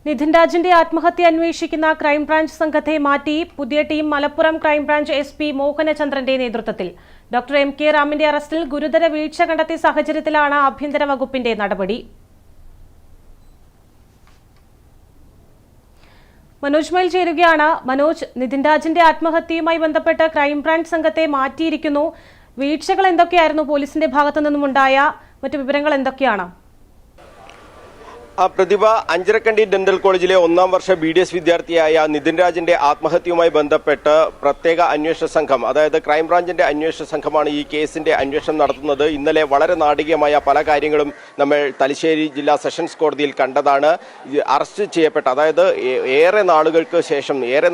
നിതിൻ രാജിന്റെ ആത്മഹത്യ അന്വേഷിക്കുന്ന ക്രൈംബ്രാഞ്ച് സംഘത്തെ മാറ്റി പുതിയ ടീം മലപ്പുറം ക്രൈംബ്രാഞ്ച് SP മോഹനചന്ദ്രന്റെ നേതൃത്വത്തിൽ. ഡോക്ടർ MK റാമിന്റെ അറസ്റ്റിൽ ഗുരുതര വീഴ്ച കണ്ടെത്തിയ സാഹചര്യത്തിലാണ് ആഭ്യന്തര വകുപ്പിന്റെ നടപടി. മനോജ് മൈൽ ചേരുകയാണ്. മനോജ്, നിതിൻ രാജിന്റെ ആത്മഹത്യയുമായി ബന്ധപ്പെട്ട് ക്രൈംബ്രാഞ്ച് സംഘത്തെ മാറ്റിയിരിക്കുന്നു. വീഴ്ചകൾ എന്തൊക്കെയായിരുന്നു പോലീസിന്റെ ഭാഗത്തു നിന്നുമുണ്ടായ മറ്റു വിവരങ്ങൾ എന്തൊക്കെയാണ്? പ്രതിഭ, അഞ്ചരക്കണ്ടി ഡെന്റൽ കോളേജിലെ 1ാം വർഷ BDS വിദ്യാർത്ഥിയായ നിതിൻ രാജിന്റെ ആത്മഹത്യയുമായി ബന്ധപ്പെട്ട് പ്രത്യേക അന്വേഷണ സംഘം, അതായത് ക്രൈംബ്രാഞ്ചിന്റെ അന്വേഷണ സംഘമാണ് ഈ കേസിന്റെ അന്വേഷണം നടത്തുന്നത്. ഇന്നലെ വളരെ നാടകീയമായ പല കാര്യങ്ങളും നമ്മൾ തലശ്ശേരി ജില്ലാ സെഷൻസ് കോടതിയിൽ കണ്ടതാണ്. അറസ്റ്റ് ചെയ്യപ്പെട്ട, അതായത് ഏറെ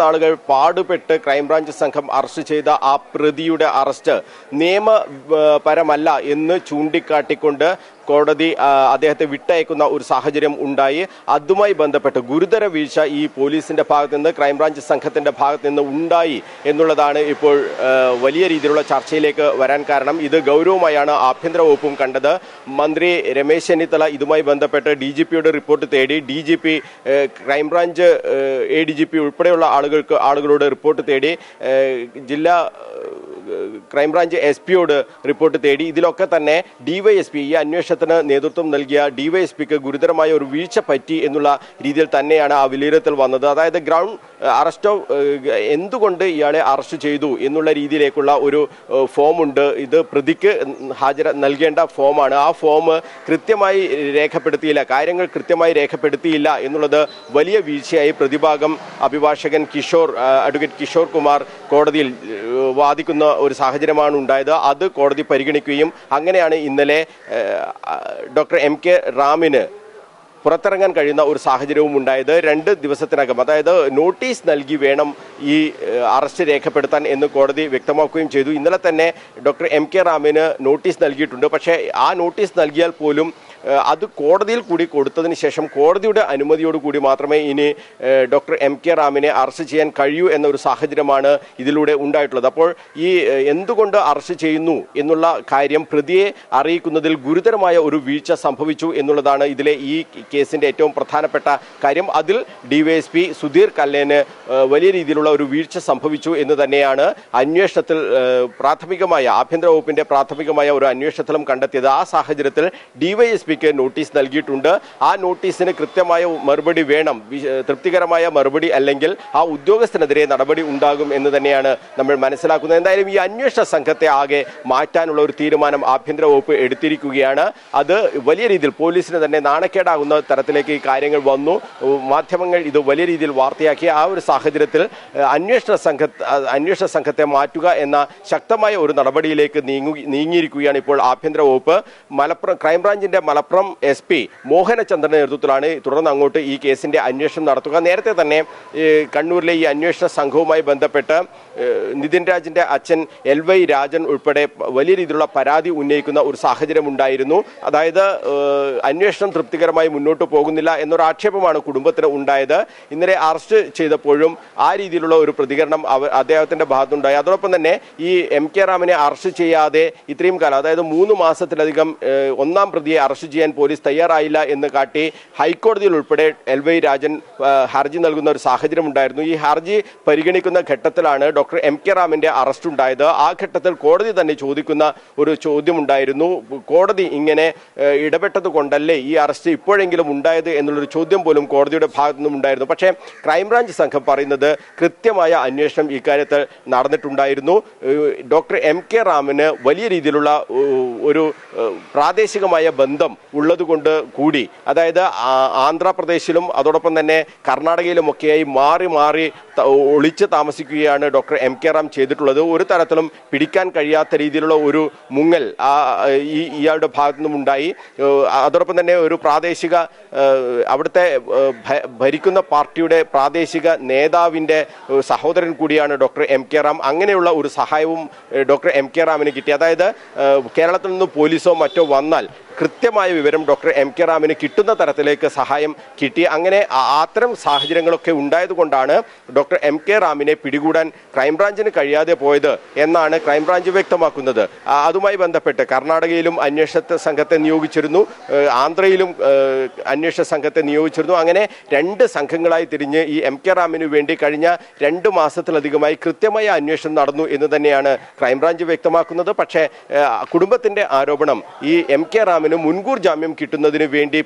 നാളുകൾ പാടുപെട്ട് ക്രൈംബ്രാഞ്ച് സംഘം അറസ്റ്റ് ചെയ്ത ആ പ്രതിയുടെ അറസ്റ്റ് നിയമപരമല്ല എന്ന് ചൂണ്ടിക്കാട്ടിക്കൊണ്ട് കോടതി അദ്ദേഹത്തെ വിട്ടയക്കുന്ന ഒരു സാഹചര്യം ഉണ്ടായി. അതുമായി ബന്ധപ്പെട്ട് ഗുരുതര വീഴ്ച ഈ പോലീസിന്റെ ഭാഗത്ത് നിന്ന്, ക്രൈംബ്രാഞ്ച് സംഘത്തിന്റെ ഭാഗത്ത് നിന്ന് ഉണ്ടായി എന്നുള്ളതാണ് ഇപ്പോൾ വലിയ രീതിയിലുള്ള ചർച്ചയിലേക്ക് വരാൻ കാരണം. ഇത് ഗൗരവമായാണ് ആഭ്യന്തര വകുപ്പും കണ്ടത്. മന്ത്രി രമേശ് ചെന്നിത്തല ഇതുമായി ബന്ധപ്പെട്ട് DGPയുടെ റിപ്പോർട്ട് തേടി. DGP, ക്രൈംബ്രാഞ്ച് ADGP ഉൾപ്പെടെയുള്ള ആളുകളോട് റിപ്പോർട്ട് തേടി. ജില്ലാ ക്രൈംബ്രാഞ്ച് SPയോട് റിപ്പോർട്ട് തേടി. ഇതിലൊക്കെ തന്നെ DYSP, ഈ അന്വേഷണത്തിന് നേതൃത്വം നൽകിയ DYSPക്ക് ഗുരുതരമായ ഒരു വീഴ്ച പറ്റി എന്നുള്ള രീതിയിൽ തന്നെയാണ് ആ വിലയിരുത്തൽ വന്നത്. അതായത് ഗ്രൗണ്ട് അറസ്റ്റോ, എന്തുകൊണ്ട് ഇയാളെ അറസ്റ്റ് ചെയ്തു എന്നുള്ള രീതിയിലേക്കുള്ള ഒരു ഫോമുണ്ട്. ഇത് പ്രതിക്ക് നൽകേണ്ട ഫോമാണ്. ആ ഫോം കൃത്യമായി കാര്യങ്ങൾ കൃത്യമായി രേഖപ്പെടുത്തിയില്ല എന്നുള്ളത് വലിയ വീഴ്ചയായി പ്രതിഭാഗം അഭിഭാഷകൻ അഡ്വക്കേറ്റ് കിഷോർ കുമാർ കോടതിയിൽ വാദിക്കുന്ന ഒരു സാഹചര്യമാണ് ഉണ്ടായത്. അത് കോടതി പരിഗണിക്കുകയും അങ്ങനെയാണ് ഇന്നലെ ഡോക്ടർ MK റാമിന് പുറത്തിറങ്ങാൻ കഴിയുന്ന ഒരു സാഹചര്യവും ഉണ്ടായത്. 2 ദിവസത്തിനകം, അതായത് നോട്ടീസ് നൽകി വേണം ഈ അറസ്റ്റ് രേഖപ്പെടുത്താൻ എന്ന് കോടതി വ്യക്തമാക്കുകയും ചെയ്തു. ഇന്നലെ തന്നെ ഡോക്ടർ MK റാമിന് നോട്ടീസ് നൽകിയിട്ടുണ്ട്. പക്ഷേ ആ നോട്ടീസ് നൽകിയാൽ പോലും അത് കോടതിയിൽ കൂടി കൊടുത്തതിന് ശേഷം കോടതിയുടെ അനുമതിയോടുകൂടി മാത്രമേ ഇനി ഡോക്ടർ MK റാമിനെ അറസ്റ്റ് ചെയ്യാൻ കഴിയൂ എന്നൊരു സാഹചര്യമാണ് ഇതിലൂടെ ഉണ്ടായിട്ടുള്ളത്. അപ്പോൾ ഈ എന്തുകൊണ്ട് അറസ്റ്റ് ചെയ്യുന്നു എന്നുള്ള കാര്യം പ്രതിയെ അറിയിക്കുന്നതിൽ ഗുരുതരമായ ഒരു വീഴ്ച സംഭവിച്ചു എന്നുള്ളതാണ് ഇതിലെ ഈ കേസിന്റെ ഏറ്റവും പ്രധാനപ്പെട്ട കാര്യം. അതിൽ DYSP സുധീർ കല്ലേന് വലിയ രീതിയിലുള്ള ഒരു വീഴ്ച സംഭവിച്ചു എന്ന് തന്നെയാണ് അന്വേഷണത്തിൽ ആഭ്യന്തര വകുപ്പിന്റെ പ്രാഥമികമായ ഒരു അന്വേഷണത്തിലും കണ്ടെത്തിയത്. ആ സാഹചര്യത്തിൽ DYSP നോട്ടീസ് നൽകിയിട്ടുണ്ട്. ആ നോട്ടീസിന് കൃത്യമായ മറുപടി വേണം. തൃപ്തികരമായ മറുപടി അല്ലെങ്കിൽ ആ ഉദ്യോഗസ്ഥനെതിരെ നടപടി ഉണ്ടാകും എന്ന് തന്നെയാണ് നമ്മൾ മനസ്സിലാക്കുന്നത്. എന്തായാലും ഈ അന്വേഷണ സംഘത്തെ ആകെ മാറ്റാനുള്ള ഒരു തീരുമാനം ആഭ്യന്തര വകുപ്പ് എടുത്തിരിക്കുകയാണ്. അത് വലിയ രീതിയിൽ പോലീസിന് തന്നെ നാണക്കേടാകുന്ന തരത്തിലേക്ക് ഈ കാര്യങ്ങൾ വന്നു. മാധ്യമങ്ങൾ ഇത് വലിയ രീതിയിൽ വാർത്തയാക്കിയ ആ ഒരു സാഹചര്യത്തിൽ അന്വേഷണ സംഘത്തെ മാറ്റുക എന്ന ശക്തമായ ഒരു നടപടിയിലേക്ക് നീങ്ങിയിരിക്കുകയാണ് ഇപ്പോൾ ആഭ്യന്തര വകുപ്പ്. ക്രൈംബ്രാഞ്ചിന്റെ മലപ്പുറം SP മോഹനചന്ദ്രന്റെ നേതൃത്വത്തിലാണ് തുടർന്ന് അങ്ങോട്ട് ഈ കേസിന്റെ അന്വേഷണം നടത്തുക. നേരത്തെ തന്നെ കണ്ണൂരിലെ ഈ അന്വേഷണ സംഘവുമായി ബന്ധപ്പെട്ട് നിതിൻ രാജിന്റെ അച്ഛൻ LY രാജൻ ഉൾപ്പെടെ വലിയ രീതിയിലുള്ള പരാതി ഉന്നയിക്കുന്ന ഒരു സാഹചര്യം ഉണ്ടായിരുന്നു. അതായത് അന്വേഷണം തൃപ്തികരമായി മുന്നോട്ട് പോകുന്നില്ല എന്നൊരു ആക്ഷേപമാണ് കുടുംബത്തിന് ഉണ്ടായത്. ഇന്നലെ അറസ്റ്റ് ചെയ്തപ്പോഴും ആ രീതിയിലുള്ള ഒരു പ്രതികരണം അദ്ദേഹത്തിന്റെ ഭാഗത്തുണ്ടായി. അതോടൊപ്പം തന്നെ ഈ MK റാമിനെ അറസ്റ്റ് ചെയ്യാതെ ഇത്രയും കാലം, അതായത് 3 മാസത്തിലധികം 1ാം പ്രതിയെ അറസ്റ്റ് ചെയ്യാൻ പോലീസ് തയ്യാറായില്ല എന്ന് കാട്ടി ഹൈക്കോടതിയിൽ ഉൾപ്പെടെ LY രാജൻ ഹർജി നൽകുന്ന ഒരു സാഹചര്യം ഉണ്ടായിരുന്നു. ഈ ഹർജി പരിഗണിക്കുന്ന ഘട്ടത്തിലാണ് ഡോക്ടർ MK റാമിന്റെ അറസ്റ്റ് ഉണ്ടായത്. ആ ഘട്ടത്തിൽ കോടതി തന്നെ ചോദിക്കുന്ന ഒരു ചോദ്യമുണ്ടായിരുന്നു. കോടതി ഇങ്ങനെ ഇടപെട്ടത് കൊണ്ടല്ലേ ഈ അറസ്റ്റ് ഇപ്പോഴെങ്കിലും ഉണ്ടായത് എന്നുള്ളൊരു ചോദ്യം പോലും കോടതിയുടെ ഭാഗത്തു നിന്നും ഉണ്ടായിരുന്നു. പക്ഷേ ക്രൈംബ്രാഞ്ച് സംഘം പറയുന്നത് കൃത്യമായ അന്വേഷണം ഇക്കാര്യത്തിൽ നടന്നിട്ടുണ്ടായിരുന്നു. ഡോക്ടർ MK റാമിന് വലിയ രീതിയിലുള്ള ഒരു പ്രാദേശികമായ ബന്ധം ഉള്ളതുകൊണ്ട് കൂടി, അതായത് ആന്ധ്രാപ്രദേശിലും അതോടൊപ്പം തന്നെ കർണാടകയിലുമൊക്കെയായി മാറി ഒളിച്ച് താമസിക്കുകയാണ് ഡോക്ടർ MK റാം ചെയ്തിട്ടുള്ളത്. ഒരു തരത്തിലും പിടിക്കാൻ കഴിയാത്ത രീതിയിലുള്ള ഒരു മുങ്ങൽ ഇയാളുടെ ഭാഗത്തു നിന്നും ഉണ്ടായി. അതോടൊപ്പം തന്നെ ഒരു അവിടുത്തെ ഭരിക്കുന്ന പാർട്ടിയുടെ പ്രാദേശിക നേതാവിൻ്റെ സഹോദരൻ കൂടിയാണ് ഡോക്ടർ MK റാം. അങ്ങനെയുള്ള ഒരു സഹായവും ഡോക്ടർ MK റാമിന് കിട്ടി. അതായത് കേരളത്തിൽ നിന്ന് പോലീസോ മറ്റോ വന്നാൽ കൃത്യമായ വിവരം ഡോക്ടർ MK റാമിന് കിട്ടുന്ന തരത്തിലേക്ക് സഹായം കിട്ടി. അങ്ങനെ അത്തരം സാഹചര്യങ്ങളൊക്കെ ഉണ്ടായതുകൊണ്ടാണ് ഡോക്ടർ MK റാമിനെ പിടികൂടാൻ ക്രൈംബ്രാഞ്ചിന് കഴിയാതെ പോയത് എന്നാണ് ക്രൈംബ്രാഞ്ച് വ്യക്തമാക്കുന്നത്. അതുമായി ബന്ധപ്പെട്ട് കർണാടകയിലും അന്വേഷണ സംഘത്തെ നിയോഗിച്ചിരുന്നു, ആന്ധ്രയിലും അന്വേഷണ സംഘത്തെ നിയോഗിച്ചിരുന്നു. അങ്ങനെ 2 സംഘങ്ങളായി തിരിഞ്ഞ് ഈ MK റാമിന് വേണ്ടി കഴിഞ്ഞ 2 മാസത്തിലധികമായി കൃത്യമായ അന്വേഷണം നടന്നു എന്ന് തന്നെയാണ് ക്രൈംബ്രാഞ്ച് വ്യക്തമാക്കുന്നത്. പക്ഷേ കുടുംബത്തിന്റെ ആരോപണം ഈ MK റാമിന് മുൻകൂർ ജാമ്യം കിട്ടുന്നതിന് വേണ്ടി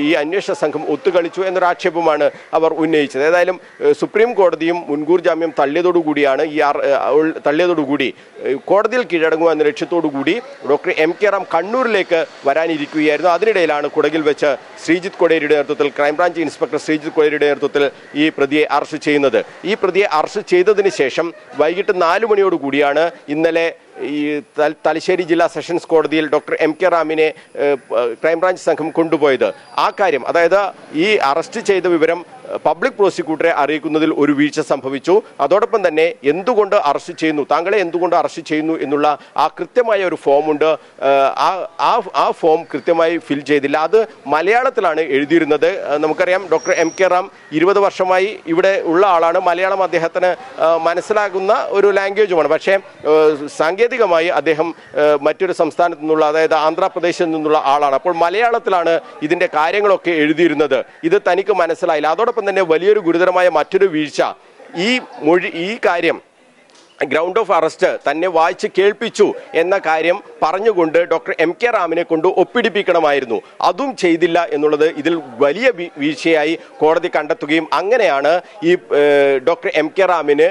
ഈ അന്വേഷണ സംഘം ഒത്തുകളിച്ചു എന്നൊരു ആക്ഷേപമാണ് അവർ ഉന്നയിച്ചത്. ഏതായാലും സുപ്രീം കോടതിയും മുൻകൂർ ജാമ്യം തള്ളിയതോടുകൂടിയാണ് തള്ളിയതോടുകൂടി കോടതിയിൽ കീഴടങ്ങുക എന്ന ലക്ഷ്യത്തോടുകൂടി ഡോക്ടർ MK റാം കണ്ണൂരിലേക്ക് വരാനിരിക്കുകയായിരുന്നു. അതിനിടയിലാണ് കുടകിൽ വെച്ച് ശ്രീജിത്ത് കൊടേരിയുടെ നേതൃത്വത്തിൽ ക്രൈംബ്രാഞ്ച് ഇൻസ്പെക്ടർ ശ്രീജിത്ത് കൊടേരിയുടെ നേതൃത്വത്തിൽ ഈ പ്രതിയെ അറസ്റ്റ് ചെയ്യുന്നത്. ഈ പ്രതിയെ അറസ്റ്റ് ചെയ്തതിന് ശേഷം വൈകിട്ട് 4 മണിയോടുകൂടിയാണ് ഇന്നലെ ഈ തലശ്ശേരി ജില്ലാ സെഷൻസ് കോടതിയിൽ ഡോക്ടർ MK റാമിനെ ക്രൈംബ്രാഞ്ച് സംഘം കൊണ്ടുപോയത്. ആ കാര്യം, അതായത് ഈ അറസ്റ്റ് ചെയ്ത വിവരം പബ്ലിക് പ്രോസിക്യൂട്ടറെ അറിയിക്കുന്നതിൽ ഒരു വീഴ്ച സംഭവിച്ചു. അതോടൊപ്പം തന്നെ എന്തുകൊണ്ട് അറസ്റ്റ് ചെയ്യുന്നു, താങ്കളെ എന്തുകൊണ്ട് അറസ്റ്റ് ചെയ്യുന്നു എന്നുള്ള ആ കൃത്യമായ ഒരു ഫോമുണ്ട്. ആ ഫോം കൃത്യമായി ഫിൽ ചെയ്തില്ല. അത് മലയാളത്തിലാണ് എഴുതിയിരുന്നത്. നമുക്കറിയാം ഡോക്ടർ MK റാം 20 വർഷമായി ഇവിടെ ഉള്ള ആളാണ്. മലയാളം അദ്ദേഹത്തിന് മനസ്സിലാകുന്ന ഒരു ലാംഗ്വേജുമാണ്. പക്ഷേ സാങ്കേതികമായി അദ്ദേഹം മറ്റൊരു സംസ്ഥാനത്തു നിന്നുള്ള, അതായത് ആന്ധ്രാപ്രദേശിൽ നിന്നുള്ള ആളാണ്. അപ്പോൾ മലയാളത്തിലാണ് ഇതിന്റെ കാര്യങ്ങളൊക്കെ എഴുതിയിരുന്നത്. ഇത് തനിക്ക് മനസ്സിലായില്ല. അതോടൊപ്പം തന്നെ വലിയൊരു ഗുരുതരമായ മറ്റൊരു വീഴ്ച, ഈ കാര്യം ഗ്രൗണ്ട് ഓഫ് അറസ്റ്റ് തന്നെ വായിച്ച് കേൾപ്പിച്ചു എന്ന കാര്യം പറഞ്ഞുകൊണ്ട് ഡോക്ടർ MK റാമിനെ കൊണ്ട് ഒപ്പിടിപ്പിക്കണമായിരുന്നു. അതും ചെയ്തില്ല എന്നുള്ളത് ഇതിൽ വലിയ വീഴ്ചയായി കോടതി കണ്ടെത്തുകയും അങ്ങനെയാണ് ഈ ഡോക്ടർ MK റാമിന്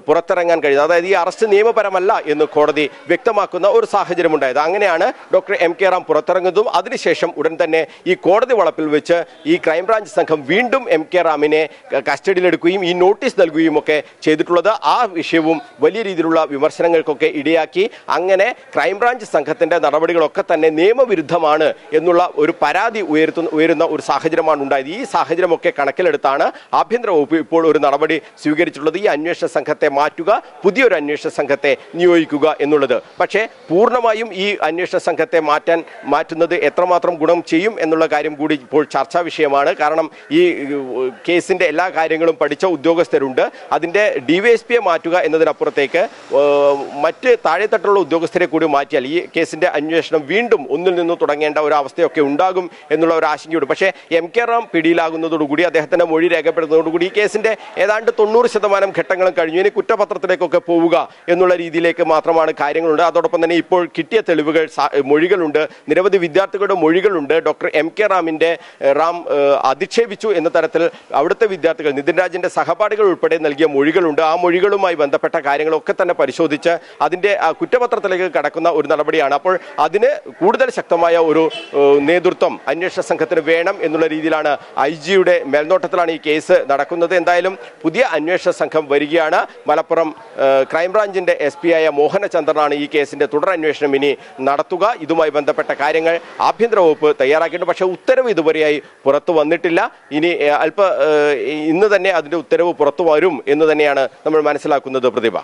പുറത്തിറങ്ങാൻ കഴിയുന്നത്. അതായത് ഈ അറസ്റ്റ് നിയമപരമല്ല എന്ന് കോടതി വ്യക്തമാക്കുന്ന ഒരു സാഹചര്യം ഉണ്ടായത്. അങ്ങനെയാണ് ഡോക്ടർ MK റാം പുറത്തിറങ്ങുന്നതും. അതിനുശേഷം ഉടൻ തന്നെ ഈ കോടതി വളപ്പിൽ വെച്ച് ഈ ക്രൈംബ്രാഞ്ച് സംഘം വീണ്ടും MK റാമിനെ കസ്റ്റഡിയിലെടുക്കുകയും ഈ നോട്ടീസ് നൽകുകയും ഒക്കെ ചെയ്തിട്ടുള്ളത്. ആ വിഷയവും വലിയ രീതിയിലുള്ള വിമർശനങ്ങൾക്കൊക്കെ ഇടയാക്കി. അങ്ങനെ ക്രൈംബ്രാഞ്ച് സംഘത്തിന്റെ നടപടികളൊക്കെ തന്നെ നിയമവിരുദ്ധമാണ് എന്നുള്ള ഒരു പരാതി ഉയരുന്ന ഒരു സാഹചര്യമാണ് ഉണ്ടായത്. ഈ സാഹചര്യമൊക്കെ കണക്കിലെടുത്താണ് ആഭ്യന്തര വകുപ്പ് ഇപ്പോൾ ഒരു നടപടി സ്വീകരിച്ചിട്ടുള്ളത്. ഈ അന്വേഷണ സംഘത്തെ മാറ്റുക, പുതിയൊരു അന്വേഷണ സംഘത്തെ നിയോഗിക്കുക എന്നുള്ളത്. പക്ഷേ പൂർണ്ണമായും ഈ അന്വേഷണ സംഘത്തെ മാറ്റുന്നത് എത്രമാത്രം ഗുണം ചെയ്യും എന്നുള്ള കാര്യം കൂടി ഇപ്പോൾ ചർച്ചാ വിഷയമാണ്. കാരണം ഈ കേസിന്റെ എല്ലാ കാര്യങ്ങളും പഠിച്ച ഉദ്യോഗസ്ഥരുണ്ട്. അതിന്റെ DYSPയെ മാറ്റുക എന്നതിനപ്പുറത്തേക്ക് മറ്റ് താഴെത്തട്ടുള്ള ഉദ്യോഗസ്ഥരെ കൂടി മാറ്റിയാൽ ഈ കേസിന്റെ അന്വേഷണം വീണ്ടും ഒന്നിൽ നിന്ന് തുടങ്ങേണ്ട ഒരു അവസ്ഥയൊക്കെ ഉണ്ടാകും എന്നുള്ള ഒരു ആശങ്കയുണ്ട്. പക്ഷേ MK റാം പിടിയിലാകുന്നതോടുകൂടി, അദ്ദേഹത്തിന്റെ മൊഴി രേഖപ്പെടുത്തുന്നതോടുകൂടി ഈ കേസിന്റെ ഏതാണ്ട് 90% ഘട്ടങ്ങളും കഴിഞ്ഞു. ഇനി കുറ്റപത്രത്തിലേക്കൊക്കെ പോവുക എന്നുള്ള രീതിയിലേക്ക് മാത്രമാണ് കാര്യങ്ങളുണ്ട്. അതോടൊപ്പം തന്നെ ഇപ്പോൾ കിട്ടിയ തെളിവുകൾ, മൊഴികളുണ്ട്, നിരവധി വിദ്യാർത്ഥികളുടെ മൊഴികളുണ്ട്. ഡോക്ടർ MK റാം അധിക്ഷേപിച്ചു എന്ന തരത്തിൽ അവിടുത്തെ വിദ്യാർത്ഥികൾ, നിതിൻ രാജിന്റെ സഹപാഠികൾ ഉൾപ്പെടെ നൽകിയ മൊഴികളുണ്ട്. ആ മൊഴികളുമായി ബന്ധപ്പെട്ട കാര്യങ്ങളൊക്കെ തന്നെ പരിശോധിച്ച് അതിന്റെ കുറ്റപത്രത്തിലേക്ക് കടക്കുന്ന ഒരു നടപടിയാണ്. അപ്പോൾ അതിന് കൂടുതൽ ശക്തമായ ഒരു നേതൃത്വം അന്വേഷണ സംഘത്തിന് വേണം എന്നുള്ള രീതിയിലാണ് IG-യുടെ മേൽനോട്ടത്തിലാണ് ഈ കേസ് നടക്കുന്നത്. എന്തായാലും പുതിയ അന്വേഷണ സംഘം വരികയാണ്. മലപ്പുറം ക്രൈംബ്രാഞ്ചിന്റെ SP ആയ മോഹനചന്ദ്രനാണ് ഈ കേസിന്റെ തുടരന്വേഷണം ഇനി നടത്തുക. ഇതുമായി ബന്ധപ്പെട്ട കാര്യങ്ങൾ ആഭ്യന്തര വകുപ്പ് തയ്യാറാക്കിയിട്ടുണ്ട്. പക്ഷേ ഉത്തരവ് ഇതുവരെയായി പുറത്തു വന്നിട്ടില്ല. ഇന്ന് തന്നെ അതിന്റെ ഉത്തരവ് പുറത്തു വരും എന്ന് തന്നെയാണ് നമ്മൾ മനസ്സിലാക്കുന്നത്. പ്രതിഭ.